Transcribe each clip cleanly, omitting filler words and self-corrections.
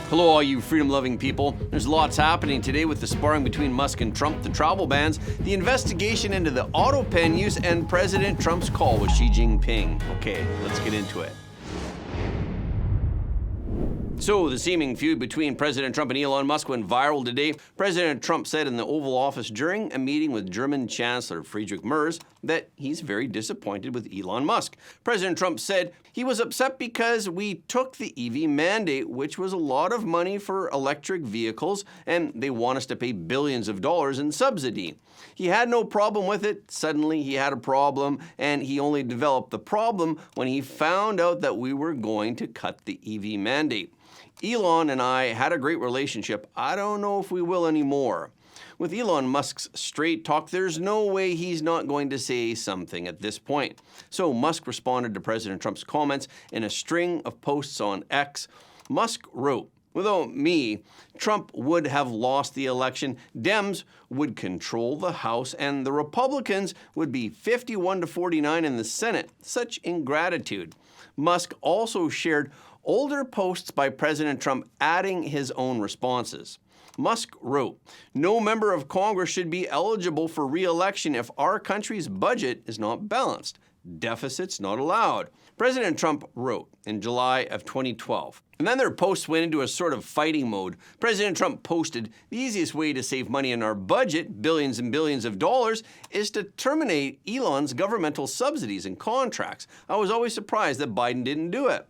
Hello, all you freedom-loving people. There's lots happening today with the sparring between Musk and Trump, the travel bans, the investigation into the AutoPen use, and President Trump's call with Xi Jinping. Okay, let's get into it. So, the seeming feud between President Trump and Elon Musk went viral today. President Trump said in the Oval Office during a meeting with German Chancellor Friedrich Merz that he's very disappointed with Elon Musk. President Trump said he was upset because we took the EV mandate, which was a lot of money for electric vehicles, and they want us to pay billions of dollars in subsidy. He had no problem with it. Suddenly he had a problem, and he only developed the problem when he found out that we were going to cut the EV mandate. Elon and I had a great relationship. I don't know if we will anymore. With Elon Musk's straight talk, there's no way he's not going to say something at this point. So Musk responded to President Trump's comments in a string of posts on X. Musk wrote, "Without me, Trump would have lost the election, Dems would control the House, and the Republicans would be 51-49 in the Senate. Such ingratitude." Musk also shared older posts by President Trump, adding his own responses. Musk wrote, "No member of Congress should be eligible for re-election if our country's budget is not balanced. Deficits not allowed." President Trump wrote in July of 2012. And then their posts went into a sort of fighting mode. President Trump posted, "The easiest way to save money in our budget, billions and billions of dollars, is to terminate Elon's governmental subsidies and contracts. I was always surprised that Biden didn't do it."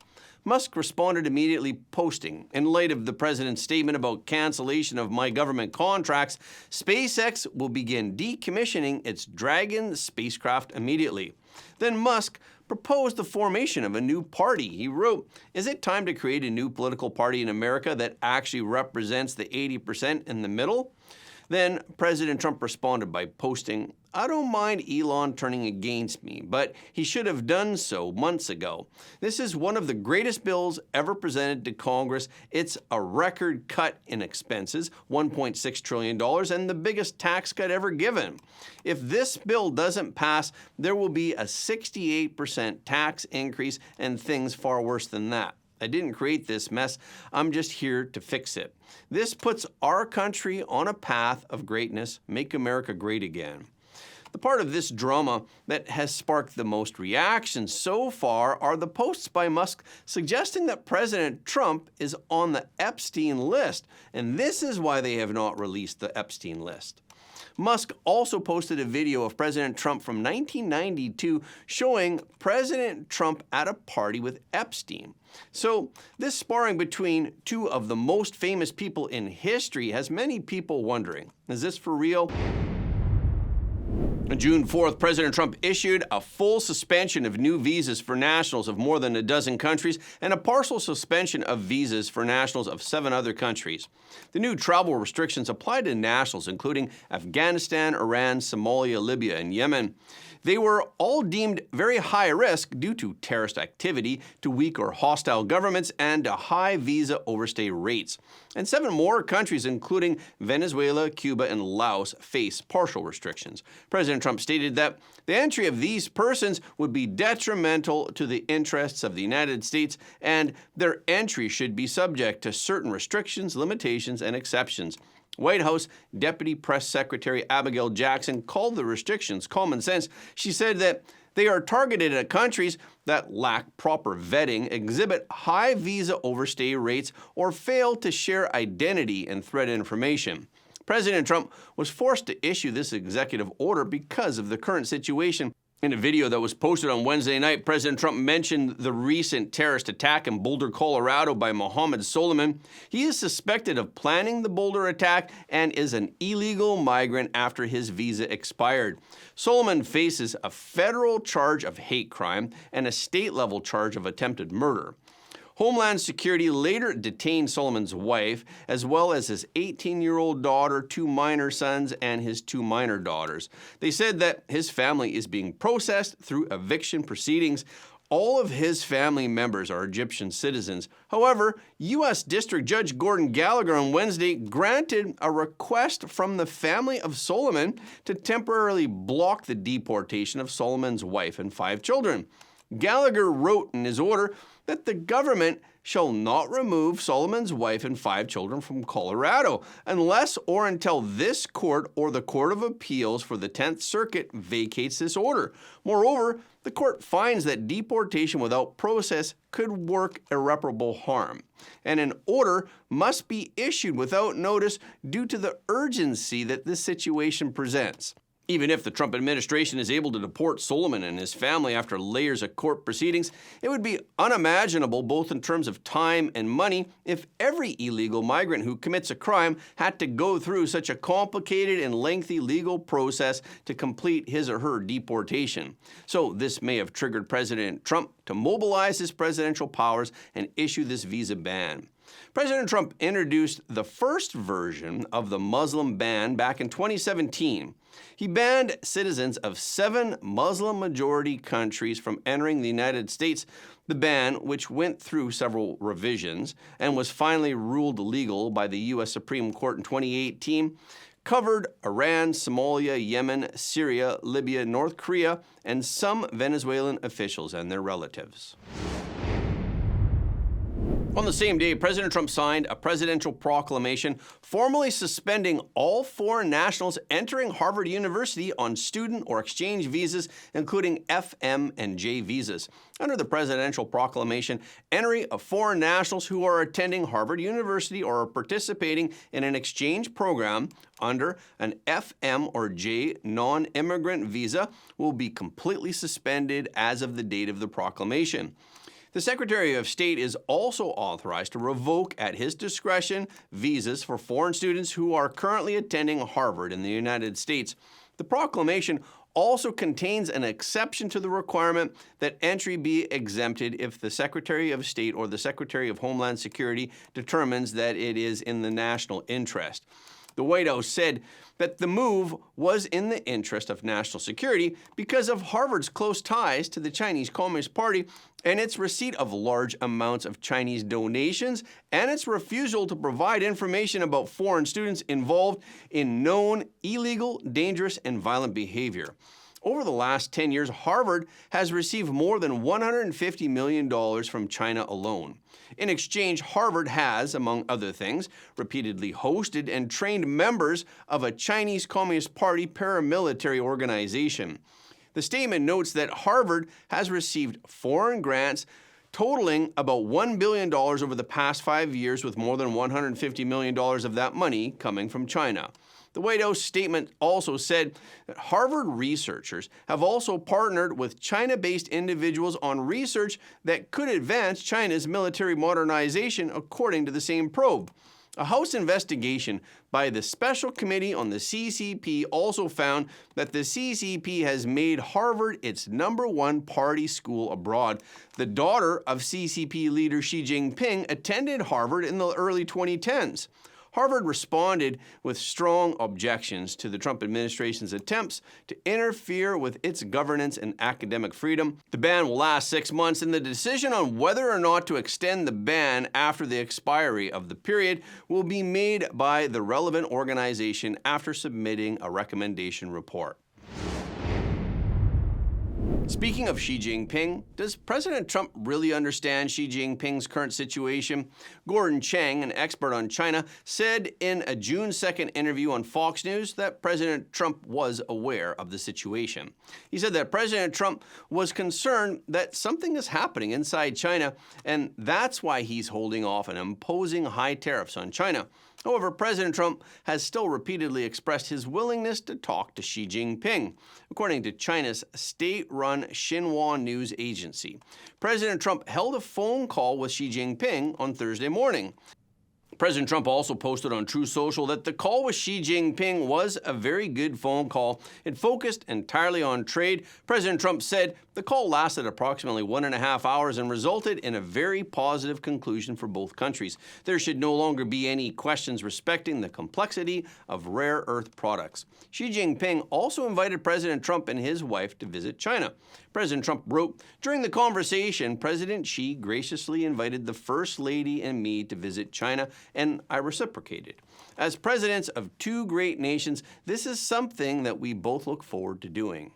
Musk responded immediately, posting, "In light of the president's statement about cancellation of my government contracts, SpaceX will begin decommissioning its Dragon spacecraft immediately." Then Musk proposed the formation of a new party. He wrote, "Is it time to create a new political party in America that actually represents the 80% in the middle?" Then President Trump responded by posting, "I don't mind Elon turning against me, but he should have done so months ago. This is one of the greatest bills ever presented to Congress. It's a record cut in expenses, $1.6 trillion, and the biggest tax cut ever given. If this bill doesn't pass, there will be a 68% tax increase and things far worse than that. I didn't create this mess. I'm just here to fix it. This puts our country on a path of greatness. Make America great again." The part of this drama that has sparked the most reactions so far are the posts by Musk suggesting that President Trump is on the Epstein list, and this is why they have not released the Epstein list. Musk also posted a video of President Trump from 1992 showing President Trump at a party with Epstein. So this sparring between two of the most famous people in history has many people wondering, is this for real? On June 4th, President Trump issued a full suspension of new visas for nationals of more than a dozen countries and a partial suspension of visas for nationals of 7 other countries. The new travel restrictions apply to nationals including Afghanistan, Iran, Somalia, Libya, and Yemen. They were all deemed very high risk due to terrorist activity, to weak or hostile governments, and to high visa overstay rates. And 7 more countries, including Venezuela, Cuba, and Laos, face partial restrictions. President Trump stated that the entry of these persons would be detrimental to the interests of the United States, and their entry should be subject to certain restrictions, limitations, and exceptions. White House Deputy Press Secretary Abigail Jackson called the restrictions common sense. She said that they are targeted at countries that lack proper vetting, exhibit high visa overstay rates, or fail to share identity and threat information. President Trump was forced to issue this executive order because of the current situation. In a video that was posted on Wednesday night, President Trump mentioned the recent terrorist attack in Boulder, Colorado by Mohammed Solomon. He is suspected of planning the Boulder attack and is an illegal migrant after his visa expired. Solomon faces a federal charge of hate crime and a state-level charge of attempted murder. Homeland Security later detained Solomon's wife, as well as his 18-year-old daughter, 2 minor sons, and his 2 minor daughters. They said that his family is being processed through eviction proceedings. All of his family members are Egyptian citizens. However, U.S. District Judge Gordon Gallagher on Wednesday granted a request from the family of Solomon to temporarily block the deportation of Solomon's wife and 5 children. Gallagher wrote in his order that the government shall not remove Solomon's wife and 5 children from Colorado unless or until this court or the Court of Appeals for the 10th Circuit vacates this order. Moreover, the court finds that deportation without process could work irreparable harm, and an order must be issued without notice due to the urgency that this situation presents. Even if the Trump administration is able to deport Solomon and his family after layers of court proceedings, it would be unimaginable both in terms of time and money if every illegal migrant who commits a crime had to go through such a complicated and lengthy legal process to complete his or her deportation. So this may have triggered President Trump to mobilize his presidential powers and issue this visa ban. President Trump introduced the first version of the Muslim ban back in 2017. He banned citizens of 7 Muslim-majority countries from entering the United States. The ban, which went through several revisions and was finally ruled legal by the U.S. Supreme Court in 2018, covered Iran, Somalia, Yemen, Syria, Libya, North Korea, and some Venezuelan officials and their relatives. On the same day, President Trump signed a presidential proclamation formally suspending all foreign nationals entering Harvard University on student or exchange visas, including F, M, and J visas. Under the presidential proclamation, entry of foreign nationals who are attending Harvard University or are participating in an exchange program under an F, M, or J non-immigrant visa will be completely suspended as of the date of the proclamation. The Secretary of State is also authorized to revoke at his discretion visas for foreign students who are currently attending Harvard in the United States. The proclamation also contains an exception to the requirement that entry be exempted if the Secretary of State or the Secretary of Homeland Security determines that it is in the national interest. The White House said that the move was in the interest of national security because of Harvard's close ties to the Chinese Communist Party and its receipt of large amounts of Chinese donations and its refusal to provide information about foreign students involved in known illegal, dangerous, and violent behavior. Over the last 10 years, Harvard has received more than $150 million from China alone. In exchange, Harvard has, among other things, repeatedly hosted and trained members of a Chinese Communist Party paramilitary organization. The statement notes that Harvard has received foreign grants totaling about $1 billion over the past 5 years, with more than $150 million of that money coming from China. The White House statement also said that Harvard researchers have also partnered with China-based individuals on research that could advance China's military modernization, according to the same probe. A House investigation by the Special Committee on the CCP also found that the CCP has made Harvard its #1 party school abroad. The daughter of CCP leader Xi Jinping attended Harvard in the early 2010s. Harvard responded with strong objections to the Trump administration's attempts to interfere with its governance and academic freedom. The ban will last 6 months, and the decision on whether or not to extend the ban after the expiry of the period will be made by the relevant organization after submitting a recommendation report. Speaking of Xi Jinping, does President Trump really understand Xi Jinping's current situation? Gordon Chang, an expert on China, said in a June 2nd interview on Fox News that President Trump was aware of the situation. He said that President Trump was concerned that something is happening inside China, and that's why he's holding off and imposing high tariffs on China. However, President Trump has still repeatedly expressed his willingness to talk to Xi Jinping, according to China's state-run Xinhua news agency. President Trump held a phone call with Xi Jinping on Thursday morning. President Trump also posted on Truth Social that the call with Xi Jinping was a very good phone call. It focused entirely on trade. President Trump said the call lasted approximately 1.5 hours and resulted in a very positive conclusion for both countries. There should no longer be any questions respecting the complexity of rare earth products. Xi Jinping also invited President Trump and his wife to visit China. President Trump wrote, "During the conversation, President Xi graciously invited the First Lady and me to visit China, and I reciprocated. As presidents of two great nations, this is something that we both look forward to doing."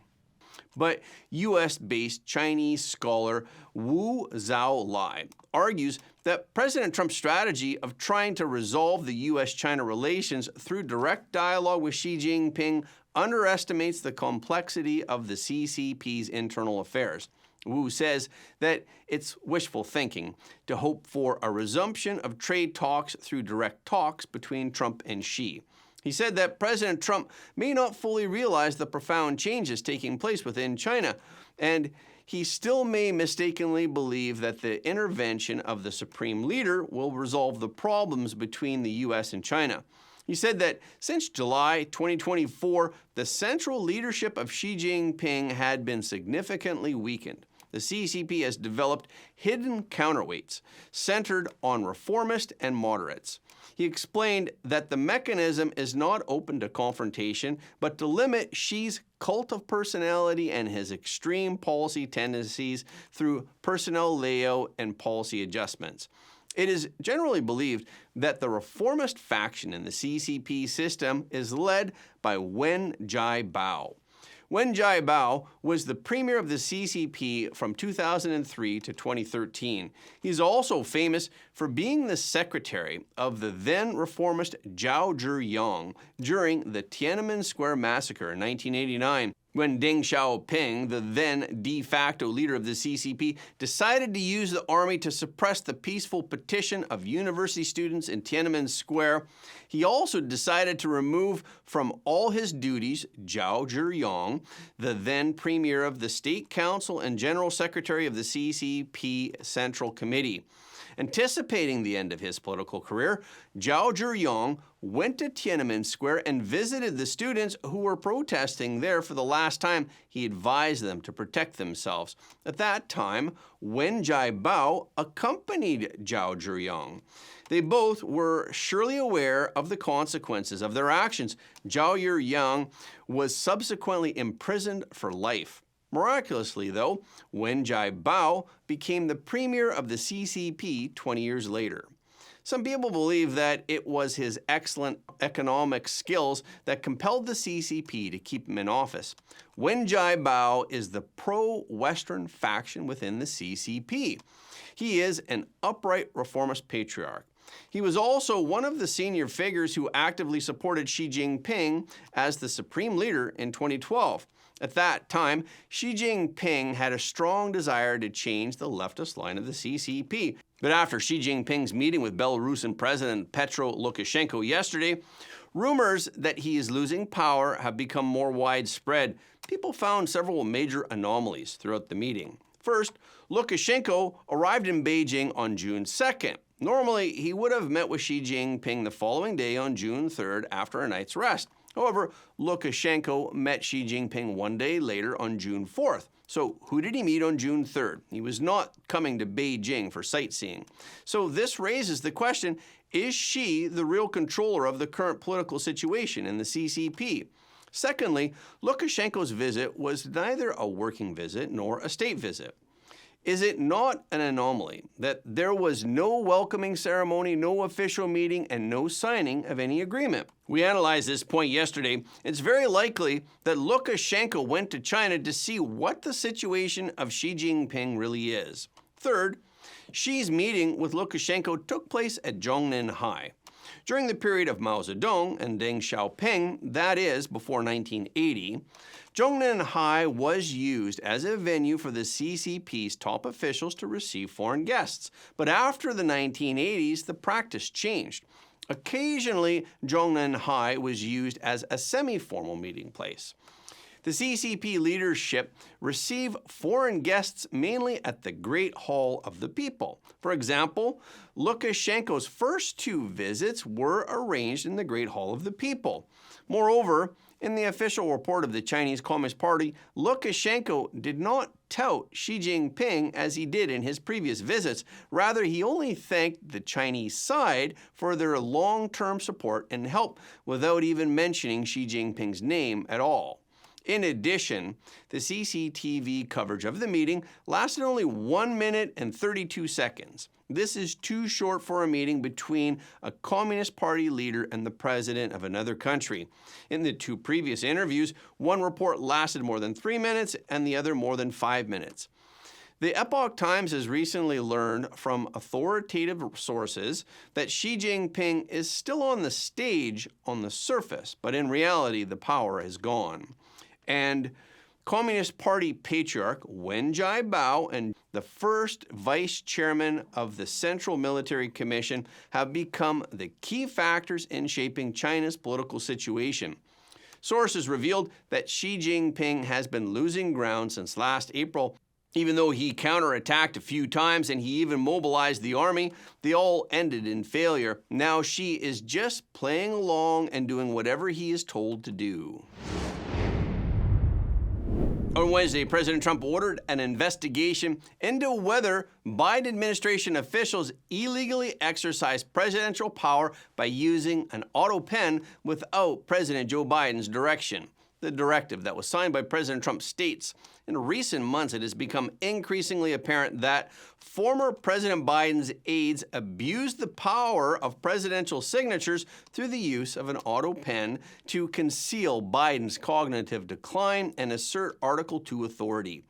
But U.S.-based Chinese scholar Wu Zhaolai argues that President Trump's strategy of trying to resolve the U.S.-China relations through direct dialogue with Xi Jinping underestimates the complexity of the CCP's internal affairs. Wu says that it's wishful thinking to hope for a resumption of trade talks through direct talks between Trump and Xi. He said that President Trump may not fully realize the profound changes taking place within China, and he still may mistakenly believe that the intervention of the supreme leader will resolve the problems between the U.S. and China. He said that since July 2024, the central leadership of Xi Jinping had been significantly weakened. The CCP has developed hidden counterweights centered on reformists and moderates. He explained that the mechanism is not open to confrontation, but to limit Xi's cult of personality and his extreme policy tendencies through personnel layout and policy adjustments. It is generally believed that the reformist faction in the CCP system is led by Wen Jiabao. Wen Jiabao was the premier of the CCP from 2003 to 2013. He's also famous for being the secretary of the then reformist Zhao Zhiyang during the Tiananmen Square massacre in 1989. When Deng Xiaoping, the then de facto leader of the CCP, decided to use the army to suppress the peaceful petition of university students in Tiananmen Square, he also decided to remove from all his duties Zhao Zhiyang, the then premier of the State Council and General Secretary of the CCP Central Committee. Anticipating the end of his political career, Zhao Zhiyang went to Tiananmen Square and visited the students who were protesting there for the last time. He advised them to protect themselves. At that time, Wen Jiabao accompanied Zhao Zhiyang. They both were surely aware of the consequences of their actions. Zhao Zhiyang was subsequently imprisoned for life. Miraculously, though, Wen Jiabao became the premier of the CCP 20 years later. Some people believe that it was his excellent economic skills that compelled the CCP to keep him in office. Wen Jiabao is the pro-Western faction within the CCP. He is an upright reformist patriarch. He was also one of the senior figures who actively supported Xi Jinping as the supreme leader in 2012. At that time, Xi Jinping had a strong desire to change the leftist line of the CCP. But after Xi Jinping's meeting with Belarusian President Petro Lukashenko yesterday, rumors that he is losing power have become more widespread. People found several major anomalies throughout the meeting. First, Lukashenko arrived in Beijing on June 2nd. Normally, he would have met with Xi Jinping the following day on June 3rd after a night's rest. However, Lukashenko met Xi Jinping one day later on June 4th. So who did he meet on June 3rd? He was not coming to Beijing for sightseeing. So this raises the question, is Xi the real controller of the current political situation in the CCP? Secondly, Lukashenko's visit was neither a working visit nor a state visit. Is it not an anomaly that there was no welcoming ceremony, no official meeting, and no signing of any agreement? We analyzed this point yesterday. It's very likely that Lukashenko went to China to see what the situation of Xi Jinping really is. Third, Xi's meeting with Lukashenko took place at Zhongnan High. During the period of Mao Zedong and Deng Xiaoping, that is, before 1980, Zhongnan High was used as a venue for the CCP's top officials to receive foreign guests. But after the 1980s, the practice changed. Occasionally, Zhongnan High was used as a semi-formal meeting place. The CCP leadership received foreign guests mainly at the Great Hall of the People. For example, Lukashenko's first two visits were arranged in the Great Hall of the People. Moreover, in the official report of the Chinese Communist Party, Lukashenko did not tout Xi Jinping as he did in his previous visits. Rather, he only thanked the Chinese side for their long-term support and help without even mentioning Xi Jinping's name at all. In addition, the CCTV coverage of the meeting lasted only 1 minute and 32 seconds. This is too short for a meeting between a Communist Party leader and the president of another country. In the two previous interviews, one report lasted more than 3 minutes and the other more than 5 minutes. The Epoch Times has recently learned from authoritative sources that Xi Jinping is still on the stage on the surface, but in reality, the power is gone. And Communist Party patriarch Wen Jiabao and the first vice chairman of the Central Military Commission have become the key factors in shaping China's political situation. Sources revealed that Xi Jinping has been losing ground since last April. Even though he counterattacked a few times and he even mobilized the army, they all ended in failure. Now Xi is just playing along and doing whatever he is told to do. On Wednesday, President Trump ordered an investigation into whether Biden administration officials illegally exercised presidential power by using an AutoPen without President Joe Biden's direction. The directive that was signed by President Trump states, in recent months it has become increasingly apparent that former President Biden's aides abused the power of presidential signatures through the use of an AutoPen to conceal Biden's cognitive decline and assert Article 2 authority.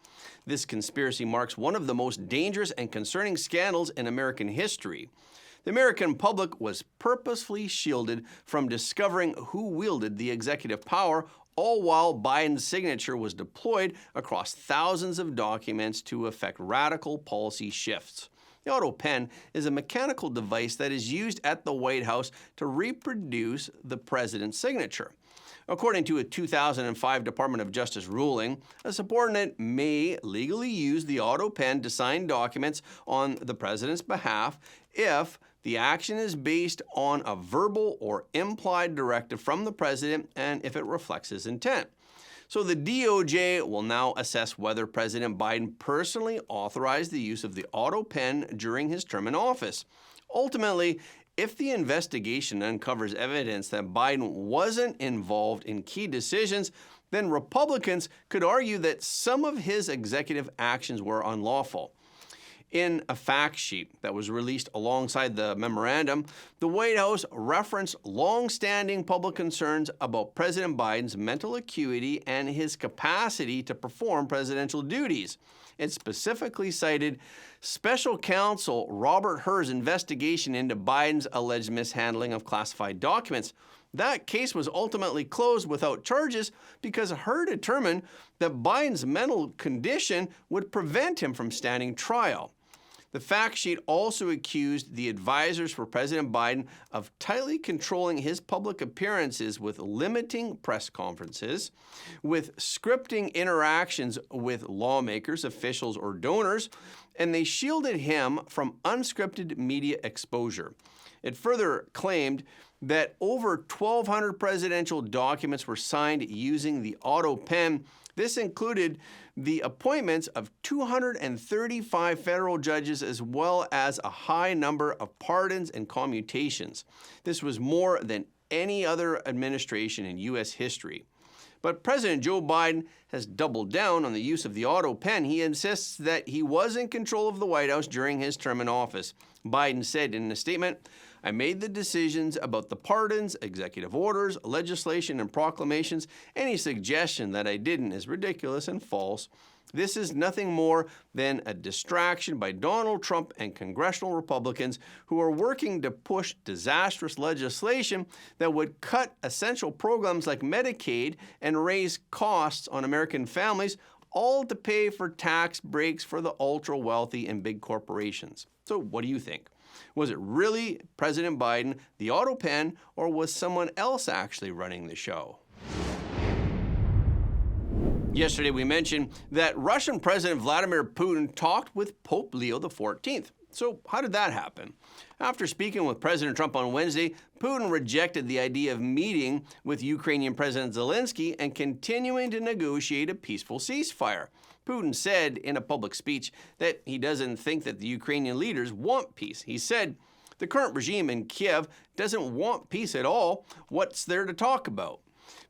This conspiracy marks one of the most dangerous and concerning scandals in American history. The American public was purposefully shielded from discovering who wielded the executive power, all while Biden's signature was deployed across thousands of documents to effect radical policy shifts. The AutoPen is a mechanical device that is used at the White House to reproduce the president's signature. According to a 2005 Department of Justice ruling, a subordinate may legally use the AutoPen to sign documents on the president's behalf if the action is based on a verbal or implied directive from the president and if it reflects his intent. So the DOJ will now assess whether President Biden personally authorized the use of the AutoPen during his term in office. Ultimately, if the investigation uncovers evidence that Biden wasn't involved in key decisions, then Republicans could argue that some of his executive actions were unlawful. In a fact sheet that was released alongside the memorandum, the White House referenced long-standing public concerns about President Biden's mental acuity and his capacity to perform presidential duties. It specifically cited Special Counsel Robert Hur's investigation into Biden's alleged mishandling of classified documents. That case was ultimately closed without charges because Hur determined that Biden's mental condition would prevent him from standing trial. The fact sheet also accused the advisors for President Biden of tightly controlling his public appearances with limiting press conferences, with scripting interactions with lawmakers, officials, or donors, and they shielded him from unscripted media exposure. It further claimed that over 1,200 presidential documents were signed using the AutoPen. This included the appointments of 235 federal judges as well as a high number of pardons and commutations. This was more than any other administration in U.S. history. But President Joe Biden has doubled down on the use of the AutoPen. He insists that he was in control of the White House during his term in office. Biden said in a statement, "I made the decisions about the pardons, executive orders, legislation, and proclamations. Any suggestion that I didn't is ridiculous and false. This is nothing more than a distraction by Donald Trump and congressional Republicans who are working to push disastrous legislation that would cut essential programs like Medicaid and raise costs on American families, all to pay for tax breaks for the ultra-wealthy and big corporations." So what do you think? Was it really President Biden, the AutoPen, or was someone else actually running the show? Yesterday we mentioned that Russian President Vladimir Putin talked with Pope Leo XIV. So how did that happen? After speaking with President Trump on Wednesday, Putin rejected the idea of meeting with Ukrainian President Zelensky and continuing to negotiate a peaceful ceasefire. Putin said in a public speech that he doesn't think that the Ukrainian leaders want peace. He said, "The current regime in Kiev doesn't want peace at all. What's there to talk about?"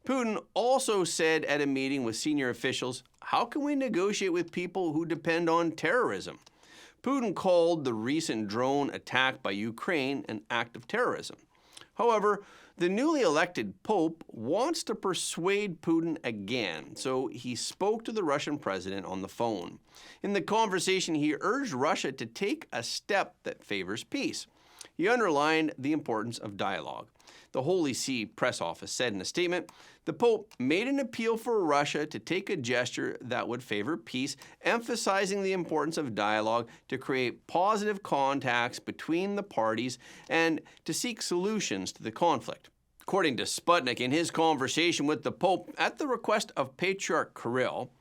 Putin also said at a meeting with senior officials, "How can we negotiate with people who depend on terrorism?" Putin called the recent drone attack by Ukraine an act of terrorism. However, the newly elected Pope wants to persuade Putin again, so he spoke to the Russian president on the phone. In the conversation, he urged Russia to take a step that favors peace. He underlined the importance of dialogue. The Holy See press office said in a statement, the Pope made an appeal for Russia to take a gesture that would favor peace, emphasizing the importance of dialogue to create positive contacts between the parties and to seek solutions to the conflict. According to Sputnik, in his conversation with the Pope at the request of Patriarch Kirill,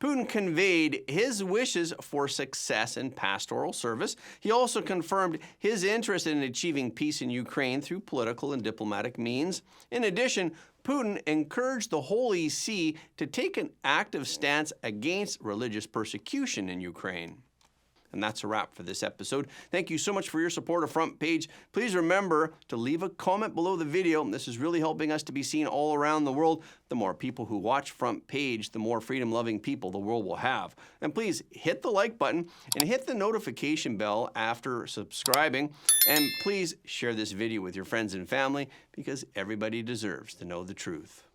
Putin conveyed his wishes for success in pastoral service. He also confirmed his interest in achieving peace in Ukraine through political and diplomatic means. In addition, Putin encouraged the Holy See to take an active stance against religious persecution in Ukraine. And that's a wrap for this episode. Thank you so much for your support of Front Page. Please remember to leave a comment below the video. This is really helping us to be seen all around the world. The more people who watch Front Page, the more freedom-loving people the world will have. And please hit the like button and hit the notification bell after subscribing. And please share this video with your friends and family because everybody deserves to know the truth.